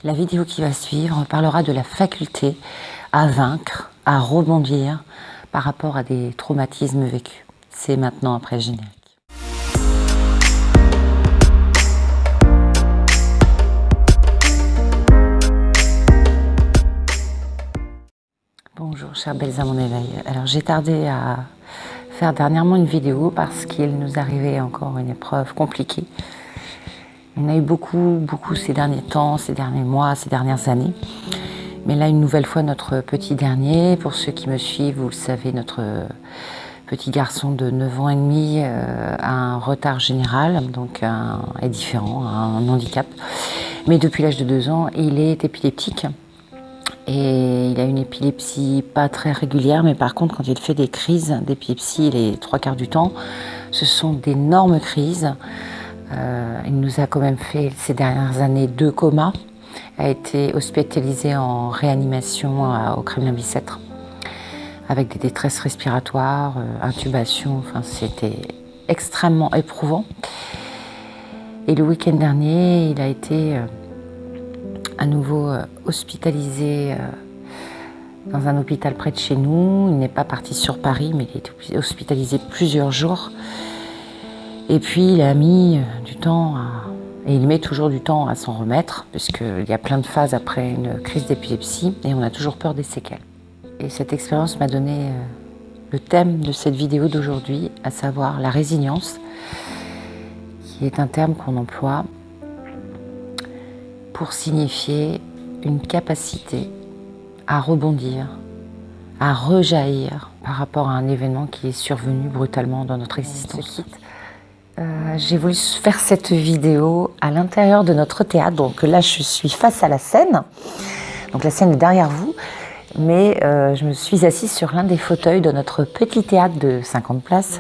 La vidéo qui va suivre parlera de la faculté à vaincre, à rebondir par rapport à des traumatismes vécus. C'est maintenant après le générique. Bonjour chères belles à mon éveil. Alors j'ai tardé à faire dernièrement une vidéo parce qu'il nous arrivait encore une épreuve compliquée. Il y en a eu beaucoup ces derniers temps, ces derniers mois, ces dernières années. Mais là, une nouvelle fois, notre petit dernier, pour ceux qui me suivent, vous le savez, notre petit garçon de 9 ans et demi a un retard général, donc est différent, un handicap. Mais depuis l'âge de 2 ans, il est épileptique. Et il a une épilepsie pas très régulière, mais par contre, quand il fait des crises d'épilepsie, les 3/4 du temps, ce sont d'énormes crises. Il nous a quand même fait ces dernières années 2 comas, a été hospitalisé en réanimation au Kremlin-Bicêtre avec des détresses respiratoires, intubation, enfin c'était extrêmement éprouvant. Et le week-end dernier, il a été à nouveau hospitalisé dans un hôpital près de chez nous. Il n'est pas parti sur Paris, mais il a été hospitalisé plusieurs jours. Et puis il a mis du temps et il met toujours du temps à s'en remettre, puisqu'il y a plein de phases après une crise d'épilepsie et on a toujours peur des séquelles. Et cette expérience m'a donné le thème de cette vidéo d'aujourd'hui, à savoir la résilience, qui est un terme qu'on emploie pour signifier une capacité à rebondir, à rejaillir par rapport à un événement qui est survenu brutalement dans notre existence. J'ai voulu faire cette vidéo à l'intérieur de notre théâtre, donc là je suis face à la scène, donc la scène est derrière vous, mais je me suis assise sur l'un des fauteuils de notre petit théâtre de 50 places,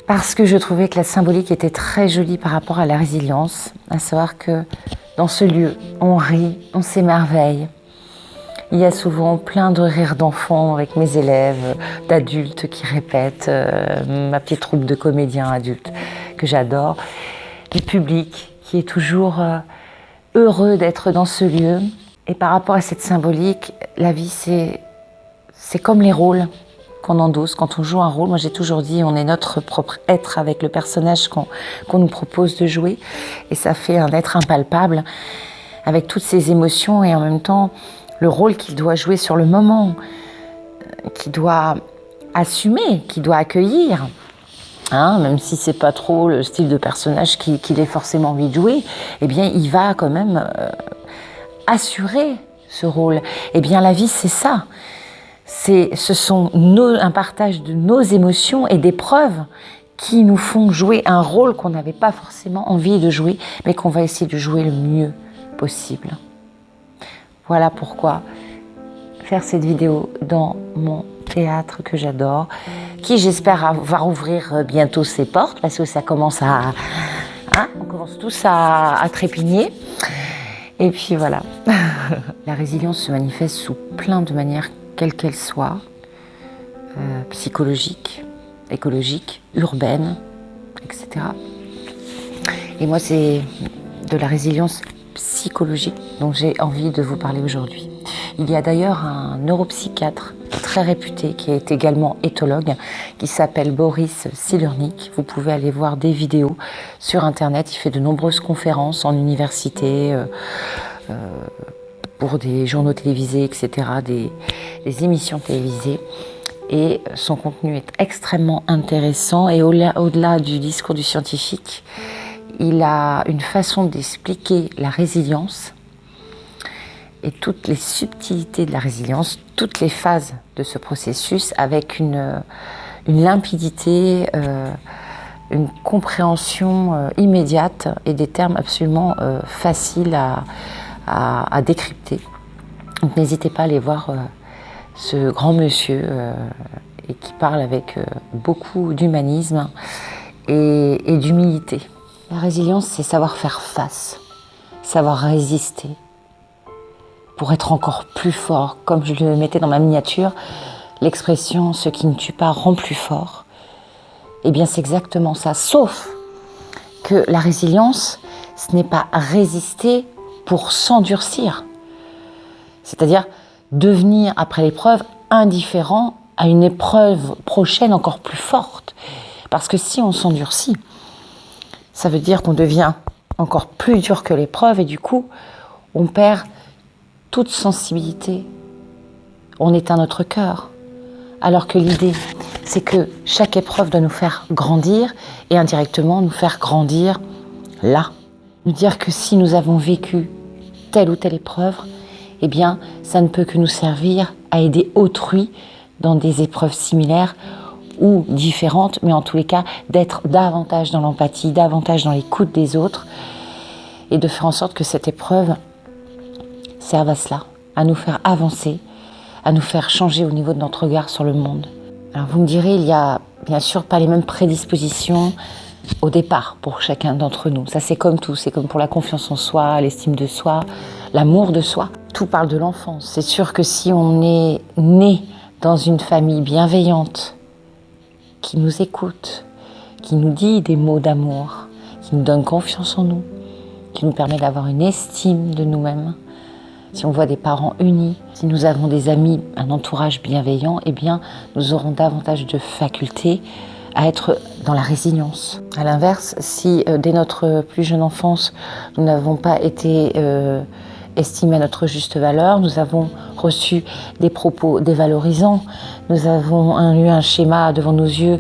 parce que je trouvais que la symbolique était très jolie par rapport à la résilience, à savoir que dans ce lieu, on rit, on s'émerveille. Il y a souvent plein de rires d'enfants avec mes élèves, d'adultes qui répètent, ma petite troupe de comédiens adultes que j'adore, le public qui est toujours heureux d'être dans ce lieu. Et par rapport à cette symbolique, la vie c'est comme les rôles qu'on endosse quand on joue un rôle. Moi j'ai toujours dit, on est notre propre être avec le personnage qu'on nous propose de jouer. Et ça fait un être impalpable avec toutes ses émotions et en même temps le rôle qu'il doit jouer sur le moment, qu'il doit assumer, qu'il doit accueillir, même si c'est pas trop le style de personnage qu'il ait forcément envie de jouer, eh bien il va quand même assurer ce rôle. Eh bien la vie c'est ça, ce sont un partage de nos émotions et d'épreuves qui nous font jouer un rôle qu'on n'avait pas forcément envie de jouer, mais qu'on va essayer de jouer le mieux possible. Voilà pourquoi faire cette vidéo dans mon théâtre que j'adore, qui j'espère va rouvrir bientôt ses portes, parce que ça commence on commence tous à trépigner. Et puis voilà. La résilience se manifeste sous plein de manières, quelles qu'elles soient, psychologiques, écologiques, urbaines, etc. Et moi c'est de la résilience psychologique dont j'ai envie de vous parler aujourd'hui. Il y a d'ailleurs un neuropsychiatre très réputé qui est également éthologue qui s'appelle Boris Cyrulnik. Vous pouvez aller voir des vidéos sur internet. Il fait de nombreuses conférences en université, pour des journaux télévisés, etc., des émissions télévisées. Et son contenu est extrêmement intéressant et au-delà du discours du scientifique, il a une façon d'expliquer la résilience et toutes les subtilités de la résilience, toutes les phases de ce processus avec une limpidité, une compréhension immédiate et des termes absolument faciles à décrypter. Donc n'hésitez pas à aller voir ce grand monsieur et qui parle avec beaucoup d'humanisme et d'humilité. La résilience, c'est savoir faire face, savoir résister, pour être encore plus fort. Comme je le mettais dans ma miniature, l'expression « ce qui ne tue pas rend plus fort ». Eh bien, c'est exactement ça. Sauf que la résilience, ce n'est pas résister pour s'endurcir. C'est-à-dire devenir, après l'épreuve, indifférent à une épreuve prochaine encore plus forte. Parce que si on s'endurcit, ça veut dire qu'on devient encore plus dur que l'épreuve et du coup, on perd toute sensibilité. On éteint notre cœur. Alors que l'idée, c'est que chaque épreuve doit nous faire grandir et indirectement nous faire grandir là. Nous dire que si nous avons vécu telle ou telle épreuve, eh bien, ça ne peut que nous servir à aider autrui dans des épreuves similaires ou différentes, mais en tous les cas, d'être davantage dans l'empathie, davantage dans l'écoute des autres et de faire en sorte que cette épreuve serve à cela, à nous faire avancer, à nous faire changer au niveau de notre regard sur le monde. Alors vous me direz, il y a bien sûr pas les mêmes prédispositions au départ pour chacun d'entre nous. Ça c'est comme tout, c'est comme pour la confiance en soi, l'estime de soi, l'amour de soi. Tout parle de l'enfance. C'est sûr que si on est né dans une famille bienveillante, qui nous écoute, qui nous dit des mots d'amour, qui nous donne confiance en nous, qui nous permet d'avoir une estime de nous-mêmes, si on voit des parents unis, si nous avons des amis, un entourage bienveillant, eh bien, nous aurons davantage de facultés à être dans la résilience. À l'inverse, si dès notre plus jeune enfance, nous n'avons pas été estimés à notre juste valeur, nous avons reçu des propos dévalorisants, nous avons eu un schéma devant nos yeux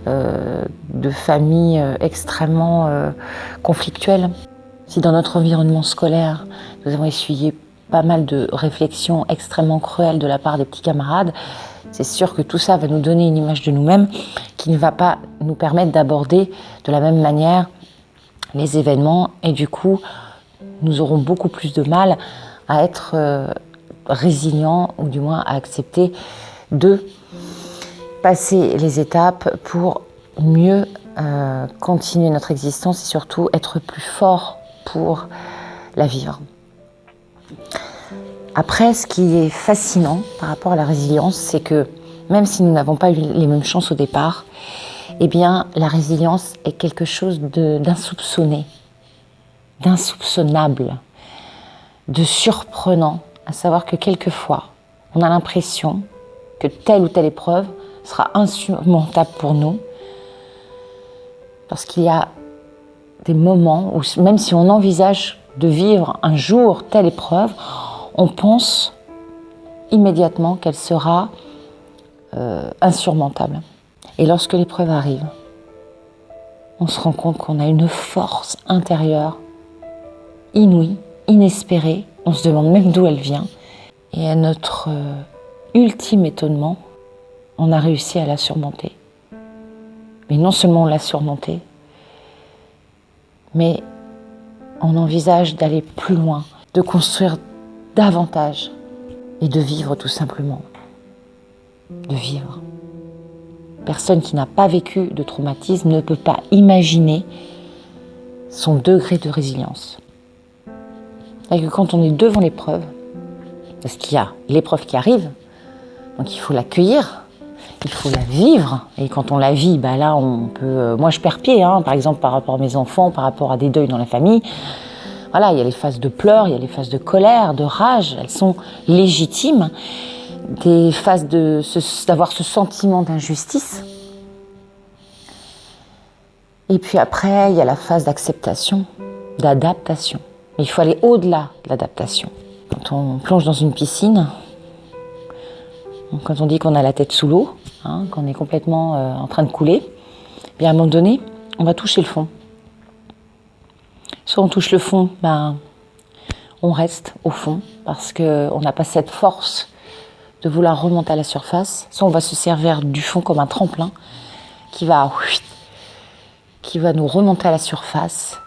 de famille extrêmement conflictuelle. Si dans notre environnement scolaire, nous avons essuyé pas mal de réflexions extrêmement cruelles de la part des petits camarades, c'est sûr que tout ça va nous donner une image de nous-mêmes qui ne va pas nous permettre d'aborder de la même manière les événements et du coup, nous aurons beaucoup plus de mal à être résilients ou du moins à accepter de passer les étapes pour mieux continuer notre existence et surtout être plus fort pour la vivre. Après, ce qui est fascinant par rapport à la résilience, c'est que même si nous n'avons pas eu les mêmes chances au départ, eh bien, la résilience est quelque chose d'insoupçonné, d'insoupçonnable, de surprenant, à savoir que quelquefois, on a l'impression que telle ou telle épreuve sera insurmontable pour nous, parce qu'il y a des moments où, même si on envisage de vivre un jour telle épreuve, on pense immédiatement qu'elle sera insurmontable. Et lorsque l'épreuve arrive, on se rend compte qu'on a une force intérieure inouïe, inespérée. On se demande même d'où elle vient. Et à notre ultime étonnement, on a réussi à la surmonter. Mais non seulement on l'a surmontée, mais on envisage d'aller plus loin, de construire davantage et de vivre tout simplement. De vivre. Personne qui n'a pas vécu de traumatisme ne peut pas imaginer son degré de résilience. Et que quand on est devant l'épreuve, parce qu'il y a l'épreuve qui arrive, donc il faut l'accueillir, il faut la vivre. Et quand on la vit, bah là on peut... Moi je perds pied, par exemple par rapport à mes enfants, par rapport à des deuils dans la famille. Voilà, il y a les phases de pleurs, il y a les phases de colère, de rage, elles sont légitimes. Des phases d'avoir ce sentiment d'injustice. Et puis après, il y a la phase d'acceptation, d'adaptation. Mais il faut aller au-delà de l'adaptation. Quand on plonge dans une piscine, quand on dit qu'on a la tête sous l'eau, qu'on est complètement en train de couler, bien à un moment donné, on va toucher le fond. Soit on touche le fond, on reste au fond parce qu'on n'a pas cette force de vouloir remonter à la surface. Soit on va se servir du fond comme un tremplin qui va nous remonter à la surface.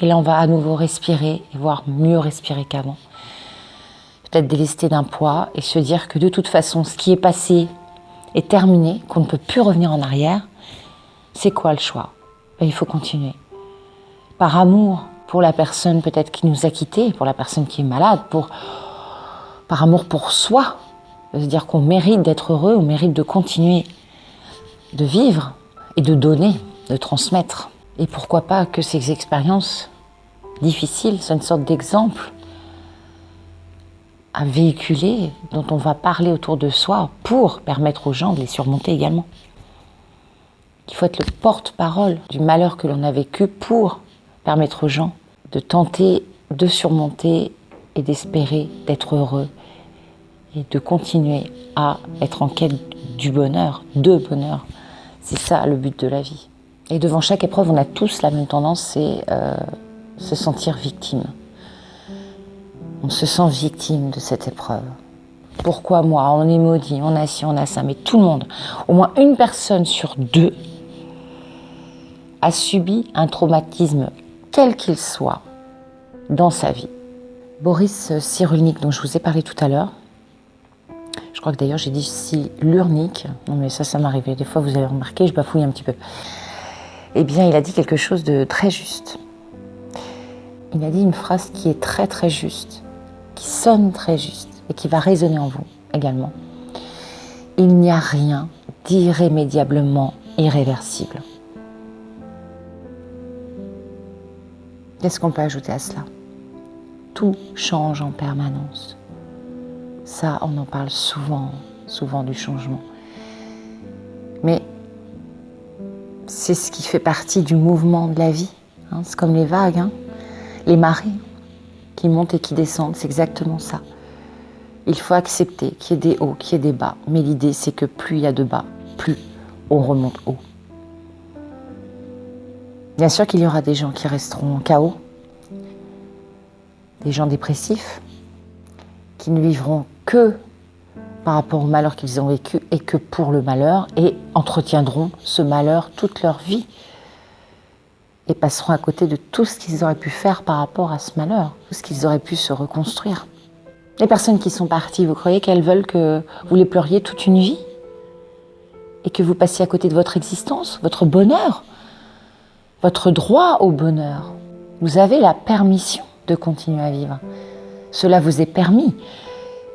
Et là, on va à nouveau respirer et voire mieux respirer qu'avant. Peut-être délester d'un poids et se dire que de toute façon, ce qui est passé est terminé, qu'on ne peut plus revenir en arrière. C'est quoi le choix ? Il faut continuer. Par amour pour la personne peut-être qui nous a quittés, pour la personne qui est malade, par amour pour soi, c'est-à-dire qu'on mérite d'être heureux, on mérite de continuer de vivre et de donner, de transmettre. Et pourquoi pas que ces expériences difficiles soient une sorte d'exemple à véhiculer, dont on va parler autour de soi pour permettre aux gens de les surmonter également. Il faut être le porte-parole du malheur que l'on a vécu pour permettre aux gens de tenter de surmonter et d'espérer d'être heureux et de continuer à être en quête du bonheur, de bonheur. C'est ça le but de la vie. Et devant chaque épreuve, on a tous la même tendance, c'est se sentir victime. On se sent victime de cette épreuve. Pourquoi moi? On est maudit, on a ci, on a ça. Mais tout le monde, au moins une personne sur deux, a subi un traumatisme, quel qu'il soit, dans sa vie. Boris Cyrulnik, dont je vous ai parlé tout à l'heure, je crois que d'ailleurs j'ai dit Cyrulnik, non mais ça m'arrivait, des fois vous avez remarqué, je bafouille un petit peu. Eh bien, il a dit quelque chose de très juste. Il a dit une phrase qui est très très juste, qui sonne très juste et qui va résonner en vous également. Il n'y a rien d'irrémédiablement irréversible. Qu'est-ce qu'on peut ajouter à cela? Tout change en permanence. Ça, on en parle souvent, souvent du changement. Mais c'est ce qui fait partie du mouvement de la vie. Hein. C'est comme les vagues, hein. Les marées qui montent et qui descendent, c'est exactement ça. Il faut accepter qu'il y ait des hauts, qu'il y ait des bas. Mais l'idée, c'est que plus il y a de bas, plus on remonte haut. Bien sûr qu'il y aura des gens qui resteront en chaos, des gens dépressifs, qui ne vivront que par rapport au malheur qu'ils ont vécu et que pour le malheur, et entretiendront ce malheur toute leur vie et passeront à côté de tout ce qu'ils auraient pu faire par rapport à ce malheur, tout ce qu'ils auraient pu se reconstruire. Les personnes qui sont parties, vous croyez qu'elles veulent que vous les pleuriez toute une vie et que vous passiez à côté de votre existence, votre bonheur, votre droit au bonheur? Vous avez la permission de continuer à vivre. Cela vous est permis.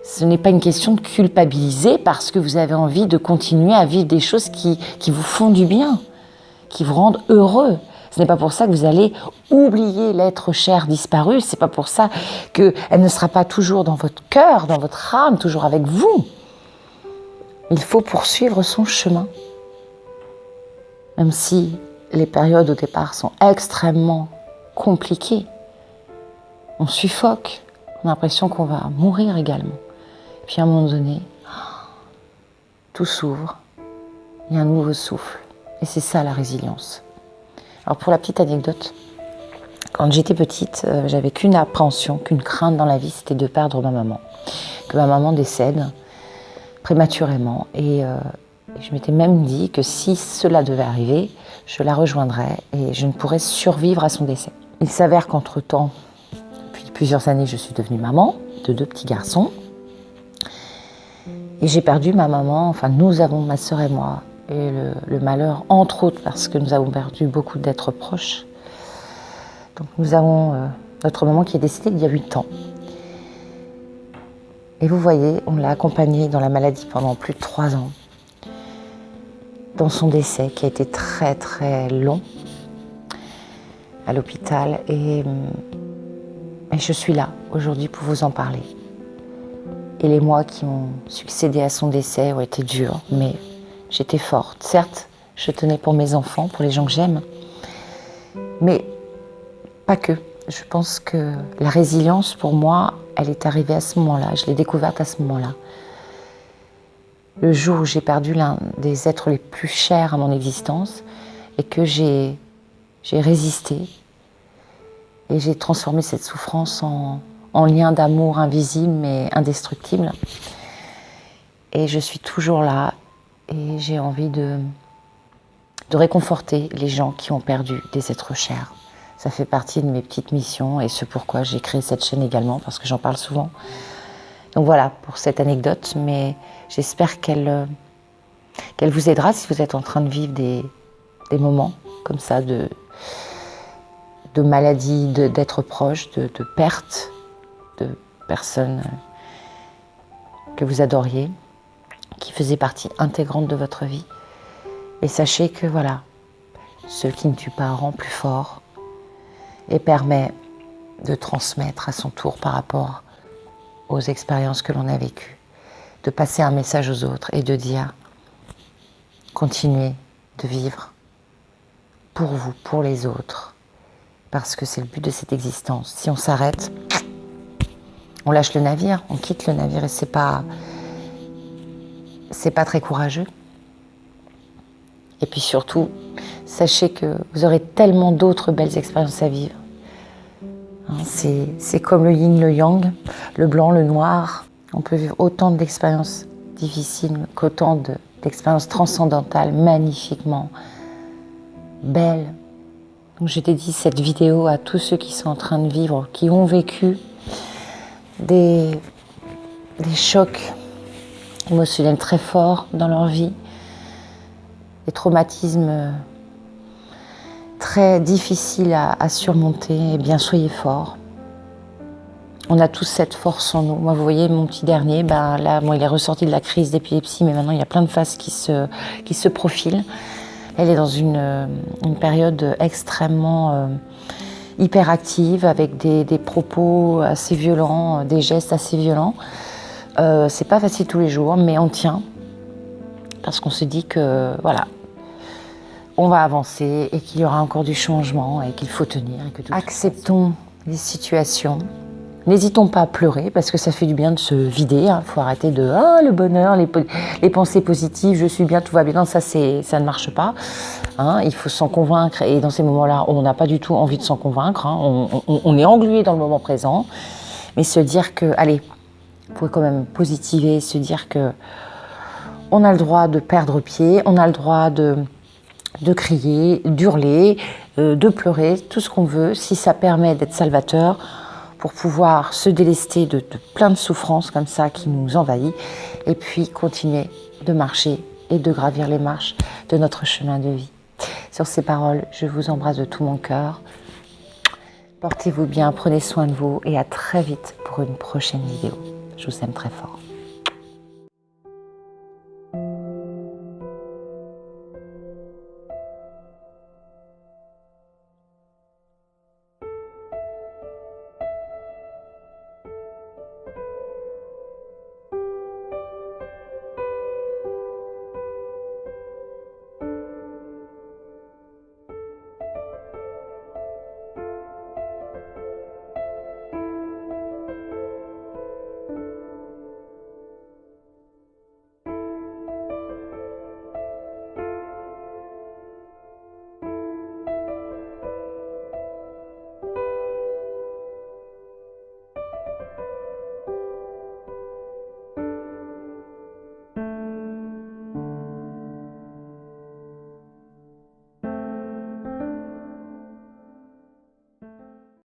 Ce n'est pas une question de culpabiliser parce que vous avez envie de continuer à vivre des choses qui vous font du bien, qui vous rendent heureux. Ce n'est pas pour ça que vous allez oublier l'être cher disparu. Ce n'est pas pour ça qu'elle ne sera pas toujours dans votre cœur, dans votre âme, toujours avec vous. Il faut poursuivre son chemin. Même si les périodes au départ sont extrêmement compliquées, on suffoque, on a l'impression qu'on va mourir également. Puis à un moment donné, tout s'ouvre, il y a un nouveau souffle. Et c'est ça la résilience. Alors pour la petite anecdote, quand j'étais petite, j'avais qu'une appréhension, qu'une crainte dans la vie, c'était de perdre ma maman. Que ma maman décède prématurément. Et je m'étais même dit que si cela devait arriver, je la rejoindrais et je ne pourrais survivre à son décès. Il s'avère qu'entre-temps, depuis plusieurs années, je suis devenue maman de 2 petits garçons. Et j'ai perdu ma maman, enfin nous avons, ma sœur et moi, et le malheur, entre autres parce que nous avons perdu beaucoup d'êtres proches. Donc nous avons notre maman qui est décédée il y a 8 ans. Et vous voyez, on l'a accompagnée dans la maladie pendant plus de 3 ans. Dans son décès qui a été très très long à l'hôpital. Et je suis là aujourd'hui pour vous en parler. Et les mois qui ont succédé à son décès ont été durs, mais j'étais forte. Certes, je tenais pour mes enfants, pour les gens que j'aime, mais pas que. Je pense que la résilience, pour moi, elle est arrivée à ce moment-là. Je l'ai découverte à ce moment-là. Le jour où j'ai perdu l'un des êtres les plus chers à mon existence et que j'ai résisté et j'ai transformé cette souffrance en lien d'amour invisible mais indestructible. Et je suis toujours là et j'ai envie de réconforter les gens qui ont perdu des êtres chers. Ça fait partie de mes petites missions et c'est pourquoi j'ai créé cette chaîne également, parce que j'en parle souvent. Donc voilà pour cette anecdote, mais j'espère qu'elle vous aidera si vous êtes en train de vivre des moments comme ça de maladie, d'être proche, de perte de personnes que vous adoriez, qui faisaient partie intégrante de votre vie. Et sachez que voilà, ce qui ne tue pas rend plus fort et permet de transmettre à son tour par rapport aux expériences que l'on a vécues, de passer un message aux autres et de dire continuez de vivre pour vous, pour les autres, parce que c'est le but de cette existence. Si on s'arrête, on lâche le navire, on quitte le navire et c'est pas très courageux. Et puis surtout, sachez que vous aurez tellement d'autres belles expériences à vivre. C'est comme le yin, le yang, le blanc, le noir. On peut vivre autant d'expériences difficiles qu'autant d'expériences transcendantales, magnifiquement belles. Donc je dédie cette vidéo à tous ceux qui sont en train de vivre, qui ont vécu des chocs émotionnels très forts dans leur vie, des traumatismes très difficiles à surmonter. Eh bien, soyez forts. On a tous cette force en nous. Moi, vous voyez, mon petit dernier, là, il est ressorti de la crise d'épilepsie, mais maintenant, il y a plein de phases qui se profilent. Elle est dans une période extrêmement hyperactive, avec des propos assez violents, des gestes assez violents. C'est pas facile tous les jours, mais on tient. Parce qu'on se dit que, voilà, on va avancer et qu'il y aura encore du changement et qu'il faut tenir. Et que tout acceptons les situations. N'hésitons pas à pleurer parce que ça fait du bien de se vider. Il faut arrêter de le bonheur, les pensées positives, je suis bien, tout va bien. Non, ça ne marche pas. Il faut s'en convaincre et dans ces moments-là, on n'a pas du tout envie de s'en convaincre. On est englué dans le moment présent. Mais se dire que, allez, vous pouvez quand même positiver, se dire que on a le droit de perdre pied, on a le droit de crier, d'hurler, de pleurer, tout ce qu'on veut, si ça permet d'être salvateur pour pouvoir se délester de plein de souffrances comme ça qui nous envahit et puis continuer de marcher et de gravir les marches de notre chemin de vie. Sur ces paroles, je vous embrasse de tout mon cœur. Portez-vous bien, prenez soin de vous et à très vite pour une prochaine vidéo. Je vous aime très fort.